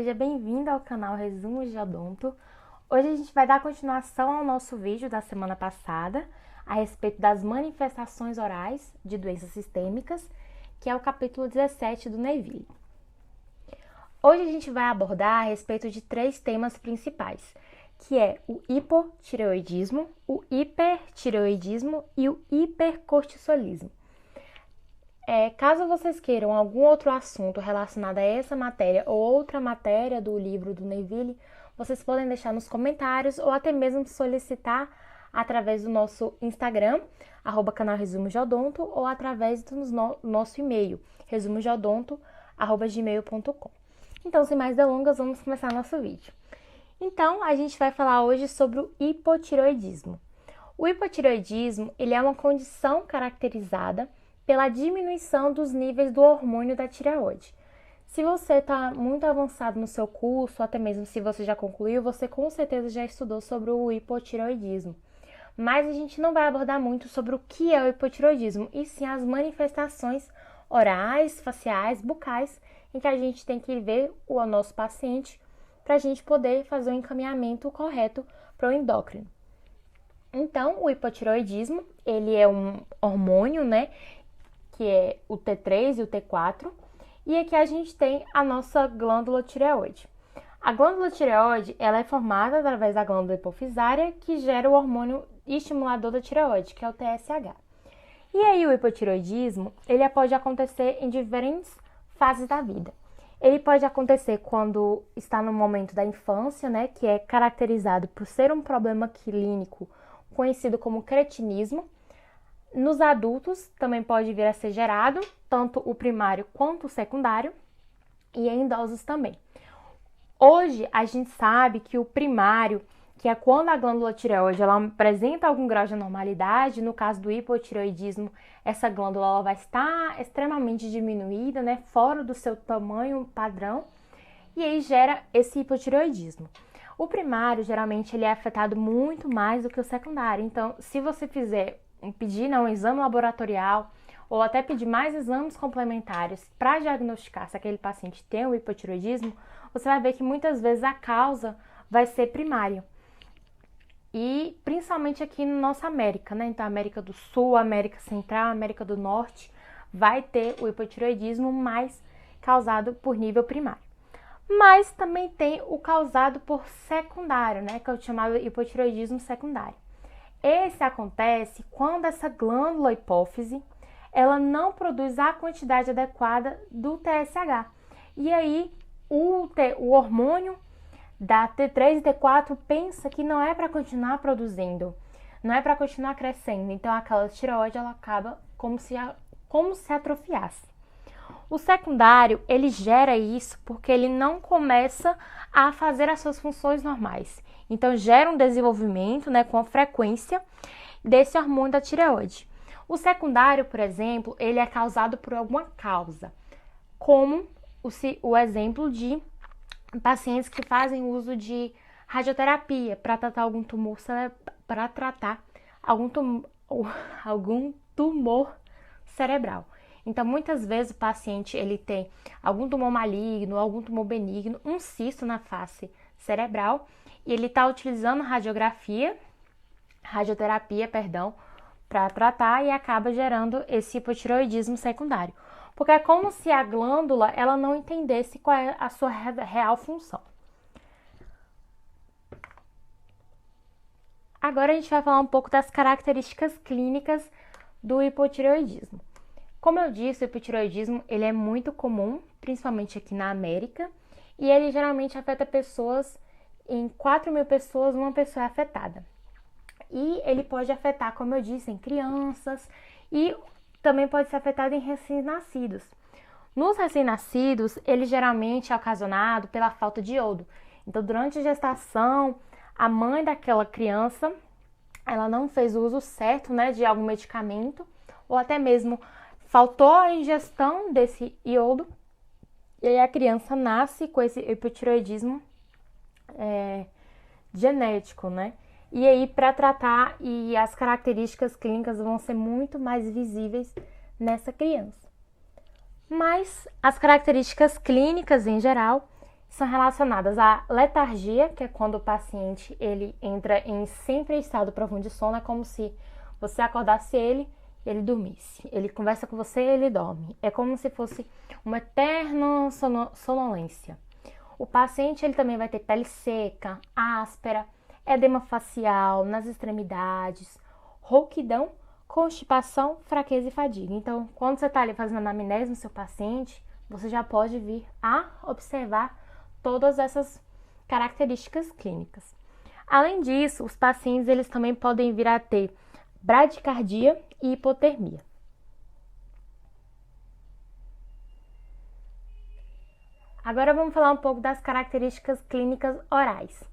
seja bem-vindo ao canal Resumos de Odonto. Hoje a gente vai dar continuação ao nosso vídeo da semana passada a respeito das manifestações orais de doenças sistêmicas, que é o capítulo 17 do Neville. Hoje a gente vai abordar a respeito de 3 temas principais, que é o hipotireoidismo, o hipertireoidismo e o hipercortisolismo. Caso vocês queiram algum outro assunto relacionado a essa matéria ou outra matéria do livro do Neville, vocês podem deixar nos comentários ou até mesmo solicitar através do nosso Instagram, @canal Resumos de Odonto, ou através do nosso e-mail, resumosdeodonto@gmail.com. Então, sem mais delongas, vamos começar nosso vídeo. Então, a gente vai falar hoje sobre o hipotireoidismo. O hipotireoidismo, ele é uma condição caracterizada pela diminuição dos níveis do hormônio da tireoide. Se você está muito avançado no seu curso, ou até mesmo se você já concluiu, você com certeza já estudou sobre o hipotireoidismo. Mas a gente não vai abordar muito sobre o que é o hipotireoidismo, e sim as manifestações orais, faciais, bucais, em que a gente tem que ver o nosso paciente para a gente poder fazer o encaminhamento correto para o endócrino. Então, o hipotireoidismo, ele é um hormônio, que é o T3 e o T4, e aqui a gente tem a nossa glândula tireoide. A glândula tireoide, ela é formada através da glândula hipofisária, que gera o hormônio estimulador da tireoide, que é o TSH. E aí o hipotireoidismo, ele pode acontecer em diferentes fases da vida. Ele pode acontecer quando está no momento da infância, que é caracterizado por ser um problema clínico conhecido como cretinismo. Nos adultos também pode vir a ser gerado, tanto o primário quanto o secundário, e em idosos também. Hoje a gente sabe que o primário, que é quando a glândula tireoide ela apresenta algum grau de anormalidade, no caso do hipotireoidismo, essa glândula ela vai estar extremamente diminuída, fora do seu tamanho padrão, e aí gera esse hipotireoidismo. O primário, geralmente, ele é afetado muito mais do que o secundário, então se você pedir um exame laboratorial ou até pedir mais exames complementares para diagnosticar se aquele paciente tem o hipotireoidismo, você vai ver que muitas vezes a causa vai ser primária. E principalmente aqui na nossa América, Então, América do Sul, América Central, América do Norte, vai ter o hipotireoidismo mais causado por nível primário. Mas também tem o causado por secundário, que é o chamado hipotireoidismo secundário. Esse acontece quando essa glândula hipófise, ela não produz a quantidade adequada do TSH. E aí, o hormônio da T3 e T4 pensa que não é para continuar produzindo, não é para continuar crescendo. Então, aquela tireoide, ela acaba como se atrofiasse. O secundário, ele gera isso porque ele não começa a fazer as suas funções normais. Então, gera um desenvolvimento, com a frequência desse hormônio da tireoide. O secundário, por exemplo, ele é causado por alguma causa, como o exemplo de pacientes que fazem uso de radioterapia para tratar algum tumor cerebral. Então, muitas vezes o paciente ele tem algum tumor maligno, algum tumor benigno, um cisto na face cerebral, e ele está utilizando radioterapia, para tratar e acaba gerando esse hipotireoidismo secundário. Porque é como se a glândula ela não entendesse qual é a sua real função. Agora a gente vai falar um pouco das características clínicas do hipotireoidismo. Como eu disse, o hipotireoidismo ele é muito comum, principalmente aqui na América, e ele geralmente afeta pessoas, em 4.000 pessoas, uma pessoa é afetada. E ele pode afetar, como eu disse, em crianças e também pode ser afetado em recém-nascidos. Nos recém-nascidos, ele geralmente é ocasionado pela falta de iodo. Então, durante a gestação, a mãe daquela criança, ela não fez o uso certo, de algum medicamento, ou até mesmo faltou a ingestão desse iodo, e aí a criança nasce com esse hipotireoidismo genético, E aí, para tratar, e as características clínicas vão ser muito mais visíveis nessa criança. Mas as características clínicas, em geral, são relacionadas à letargia, que é quando o paciente ele entra em sempre estado profundo de sono, é como se você acordasse ele dormisse. Ele conversa com você, ele dorme. É como se fosse uma eterna sonolência. O paciente ele também vai ter pele seca, áspera, edema facial nas extremidades, rouquidão, constipação, fraqueza e fadiga. Então, quando você está ali fazendo anamnese no seu paciente, você já pode vir a observar todas essas características clínicas. Além disso, os pacientes eles também podem vir a ter bradicardia e hipotermia. Agora vamos falar um pouco das características clínicas orais.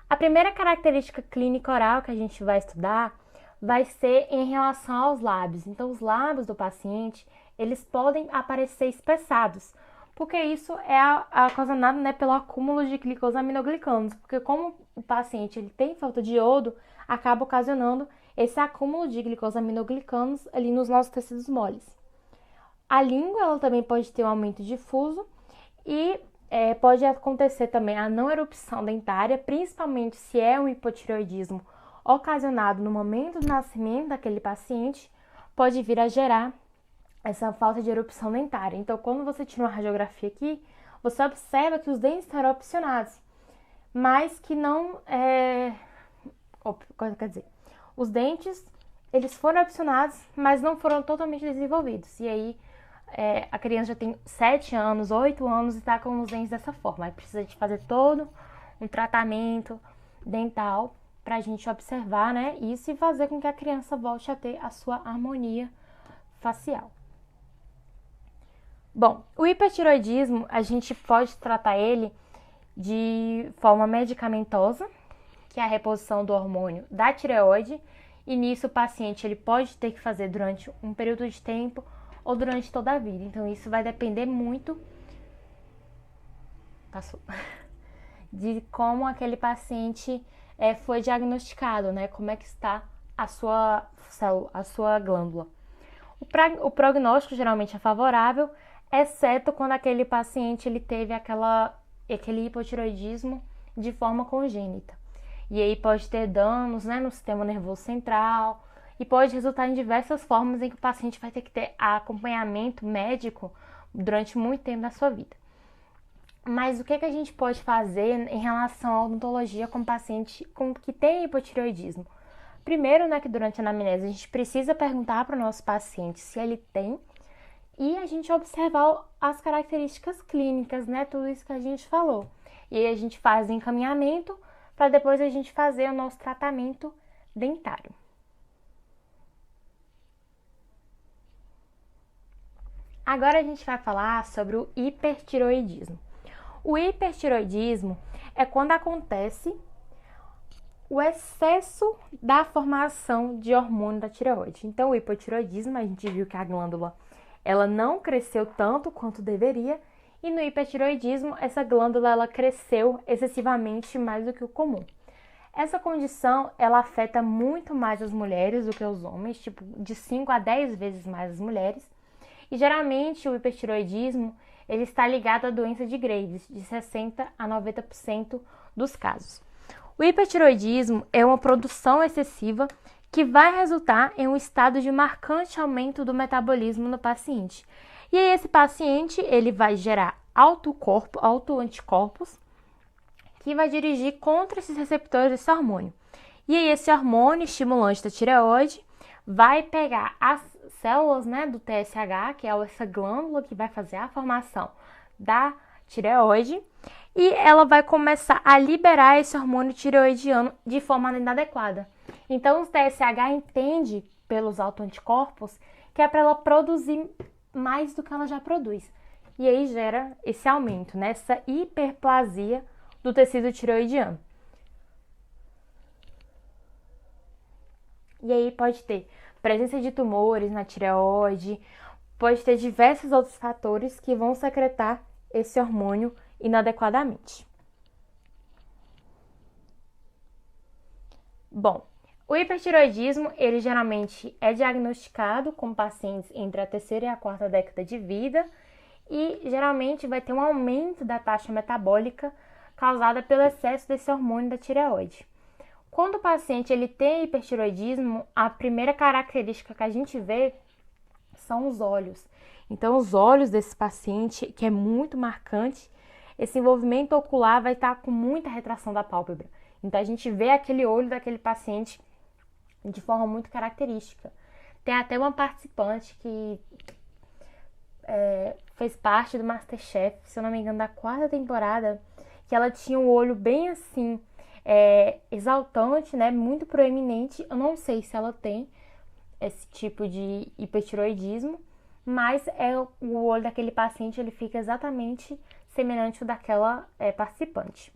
A primeira característica clínica oral que a gente vai estudar vai ser em relação aos lábios. Então, os lábios do paciente, eles podem aparecer espessados, porque isso é ocasionado, né, pelo acúmulo de glicosaminoglicanos, porque como o paciente ele tem falta de iodo, acaba ocasionando esse acúmulo de glicosaminoglicanos ali nos nossos tecidos moles. A língua, ela também pode ter um aumento difuso e pode acontecer também a não erupção dentária, principalmente se é um hipotireoidismo ocasionado no momento do nascimento daquele paciente, pode vir a gerar essa falta de erupção dentária. Então, quando você tira uma radiografia aqui, você observa que os dentes estão erupcionados, mas que não quer dizer, os dentes, eles foram erupcionados, mas não foram totalmente desenvolvidos. E aí, a criança já tem 7 anos, 8 anos e está com os dentes dessa forma. Aí precisa de fazer todo um tratamento dental para a gente observar, né? Isso e fazer com que a criança volte a ter a sua harmonia facial. Bom, o hipertiroidismo, a gente pode tratar ele de forma medicamentosa, que é a reposição do hormônio da tireoide, e nisso o paciente ele pode ter que fazer durante um período de tempo ou durante toda a vida. Então, isso vai depender muito de como aquele paciente foi diagnosticado, né? Como é que está a sua célula, a sua glândula. O prognóstico geralmente é favorável, exceto quando aquele paciente ele teve aquele hipotireoidismo de forma congênita. E aí pode ter danos, né, no sistema nervoso central e pode resultar em diversas formas em que o paciente vai ter que ter acompanhamento médico durante muito tempo da sua vida. Mas o que a gente pode fazer em relação à odontologia com paciente que tem hipotireoidismo? Primeiro, né, que durante a anamnese a gente precisa perguntar para o nosso paciente se ele tem e a gente observar as características clínicas, né, tudo isso que a gente falou. E aí a gente faz o encaminhamento para depois a gente fazer o nosso tratamento dentário. Agora a gente vai falar sobre o hipertiroidismo. O hipertiroidismo é quando acontece o excesso da formação de hormônio da tireoide. Então, o hipotiroidismo, a gente viu que a glândula ela não cresceu tanto quanto deveria, e no hipertiroidismo, essa glândula ela cresceu excessivamente mais do que o comum. Essa condição, ela afeta muito mais as mulheres do que os homens, tipo de 5 a 10 vezes mais as mulheres. E geralmente o hipertiroidismo, ele está ligado à doença de Graves, de 60 a 90% dos casos. O hipertiroidismo é uma produção excessiva que vai resultar em um estado de marcante aumento do metabolismo no paciente. E aí esse paciente, ele vai gerar autoanticorpos, que vai dirigir contra esses receptores desse hormônio. E aí esse hormônio estimulante da tireoide vai pegar as células, né, do TSH, que é essa glândula que vai fazer a formação da tireoide, e ela vai começar a liberar esse hormônio tireoidiano de forma inadequada. Então, o TSH entende pelos autoanticorpos que é para ela produzir mais do que ela já produz. E aí gera esse aumento, né, essa hiperplasia do tecido tireoidiano. E aí pode ter presença de tumores na tireoide, pode ter diversos outros fatores que vão secretar esse hormônio inadequadamente. Bom, o hipertireoidismo, ele geralmente é diagnosticado com pacientes entre a terceira e a quarta década de vida e geralmente vai ter um aumento da taxa metabólica causada pelo excesso desse hormônio da tireoide. Quando o paciente ele tem hipertireoidismo, a primeira característica que a gente vê são os olhos. Então, os olhos desse paciente, que é muito marcante, esse envolvimento ocular vai estar com muita retração da pálpebra. Então, a gente vê aquele olho daquele paciente de forma muito característica. Tem até uma participante que fez parte do MasterChef, se eu não me engano, da 4ª temporada, que ela tinha um olho bem assim, exaltante, né, muito proeminente. Eu não sei se ela tem esse tipo de hipertireoidismo, mas o olho daquele paciente ele fica exatamente semelhante ao daquela participante.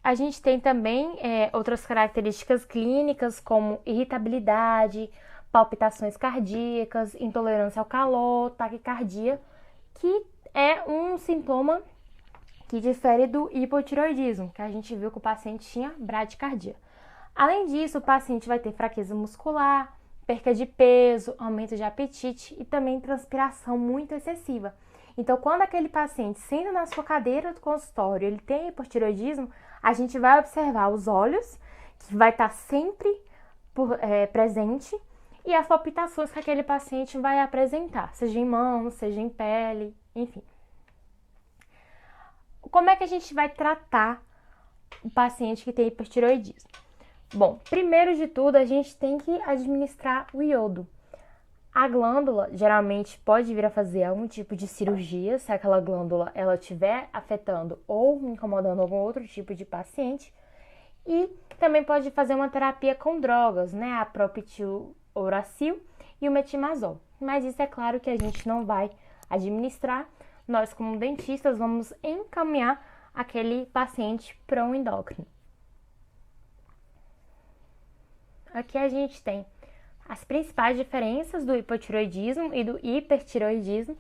A gente tem também outras características clínicas, como irritabilidade, palpitações cardíacas, intolerância ao calor, taquicardia, que é um sintoma que difere do hipotireoidismo, que a gente viu que o paciente tinha bradicardia. Além disso, o paciente vai ter fraqueza muscular, perca de peso, aumento de apetite e também transpiração muito excessiva. Então, quando aquele paciente senta na sua cadeira do consultório, ele tem hipotireoidismo, a gente vai observar os olhos, que vai estar sempre presente, e as palpitações que aquele paciente vai apresentar, seja em mão, seja em pele, enfim. Como é que a gente vai tratar o paciente que tem hipertireoidismo? Bom, primeiro de tudo, a gente tem que administrar o iodo. A glândula geralmente pode vir a fazer algum tipo de cirurgia, se aquela glândula ela estiver afetando ou incomodando algum outro tipo de paciente. E também pode fazer uma terapia com drogas, né? A propiluracil e o metimazol. Mas isso é claro que a gente não vai administrar. Nós, como dentistas, vamos encaminhar aquele paciente para um endócrino. Aqui a gente tem as principais diferenças do hipotireoidismo e do hipertireoidismo.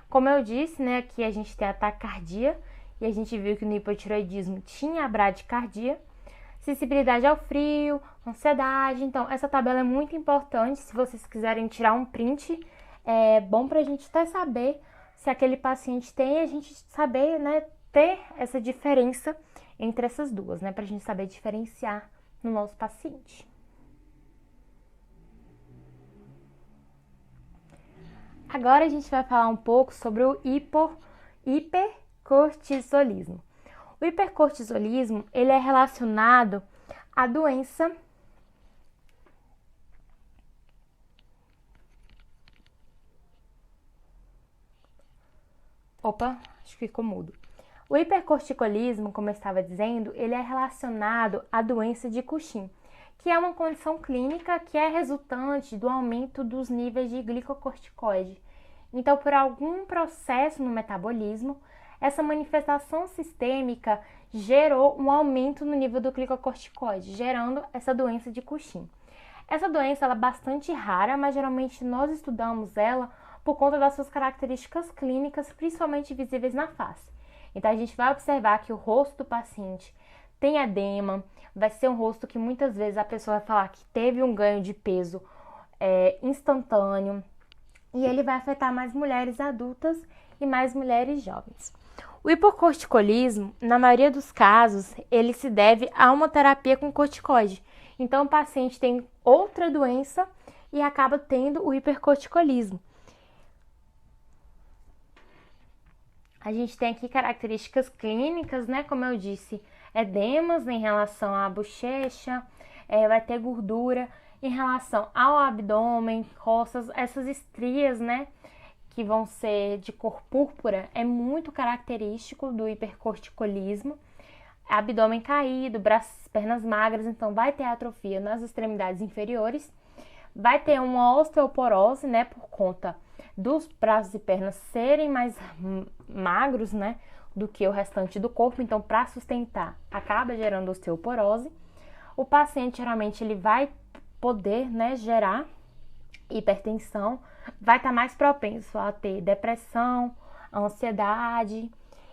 Como eu disse, né, aqui a gente tem a taquicardia e a gente viu que no hipotireoidismo tinha a bradicardia, sensibilidade ao frio, ansiedade. Então, essa tabela é muito importante. Se vocês quiserem tirar um print, é bom para a gente até saber se aquele paciente tem, a gente saber, né, ter essa diferença entre essas duas, né, para a gente saber diferenciar no nosso paciente. Agora a gente vai falar um pouco sobre o hipercortisolismo. O hipercortisolismo, ele é relacionado à doença acho que ficou mudo. O hipercorticolismo, como eu estava dizendo, ele é relacionado à doença de Cushing, que é uma condição clínica que é resultante do aumento dos níveis de glicocorticoide. Então, por algum processo no metabolismo, essa manifestação sistêmica gerou um aumento no nível do glicocorticoide, gerando essa doença de Cushing. Essa doença ela é bastante rara, mas geralmente nós estudamos ela por conta das suas características clínicas, principalmente visíveis na face. Então, a gente vai observar que o rosto do paciente tem edema, vai ser um rosto que muitas vezes a pessoa vai falar que teve um ganho de peso instantâneo, e ele vai afetar mais mulheres adultas e mais mulheres jovens. O hipocorticolismo, na maioria dos casos, ele se deve a uma terapia com corticoide. Então, o paciente tem outra doença e acaba tendo o hipercorticolismo. A gente tem aqui características clínicas, né? Como eu disse, edemas em relação à bochecha, vai ter gordura em relação ao abdômen, costas, essas estrias, né? Que vão ser de cor púrpura, é muito característico do hipercorticolismo. Abdômen caído, braços, pernas magras, então vai ter atrofia nas extremidades inferiores. Vai ter uma osteoporose, né? Por conta dos braços e pernas serem mais magros, né, do que o restante do corpo, então para sustentar acaba gerando osteoporose. O paciente geralmente ele vai poder, né, gerar hipertensão, vai estar mais propenso a ter depressão, ansiedade,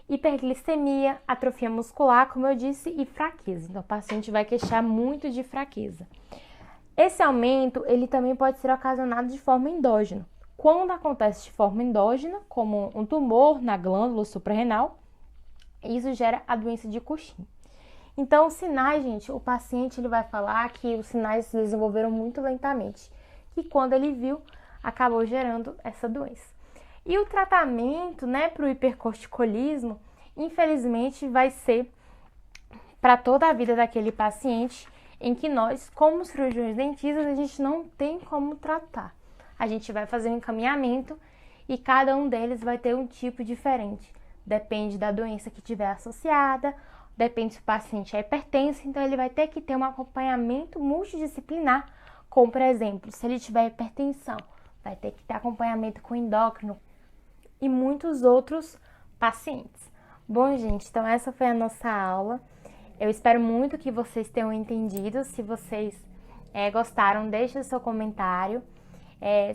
hiperglicemia, atrofia muscular, como eu disse, e fraqueza. Então o paciente vai queixar muito de fraqueza. Esse aumento ele também pode ser ocasionado de forma endógena. Quando acontece de forma endógena, como um tumor na glândula suprarrenal, isso gera a doença de Cushing. Então, os sinais, gente, o paciente ele vai falar que os sinais se desenvolveram muito lentamente, que quando ele viu, acabou gerando essa doença. E o tratamento, para o hipercorticolismo, infelizmente, vai ser para toda a vida daquele paciente, em que nós, como cirurgiões dentistas, a gente não tem como tratar. A gente vai fazer um encaminhamento e cada um deles vai ter um tipo diferente. Depende da doença que tiver associada, depende se o paciente é hipertenso, então ele vai ter que ter um acompanhamento multidisciplinar, como, por exemplo, se ele tiver hipertensão, vai ter que ter acompanhamento com endócrino e muitos outros pacientes. Bom, gente, então essa foi a nossa aula. Eu espero muito que vocês tenham entendido. Se vocês gostaram, deixe o seu comentário.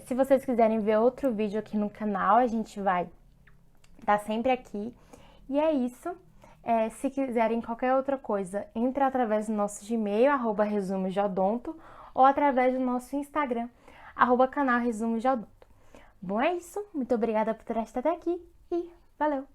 Se vocês quiserem ver outro vídeo aqui no canal, a gente vai estar sempre aqui. E é isso. Se quiserem qualquer outra coisa, entre através do nosso Gmail, @resumodeodonto, ou através do nosso Instagram, @canal Resumo de Odonto. Bom, é isso. Muito obrigada por ter estado até aqui e valeu!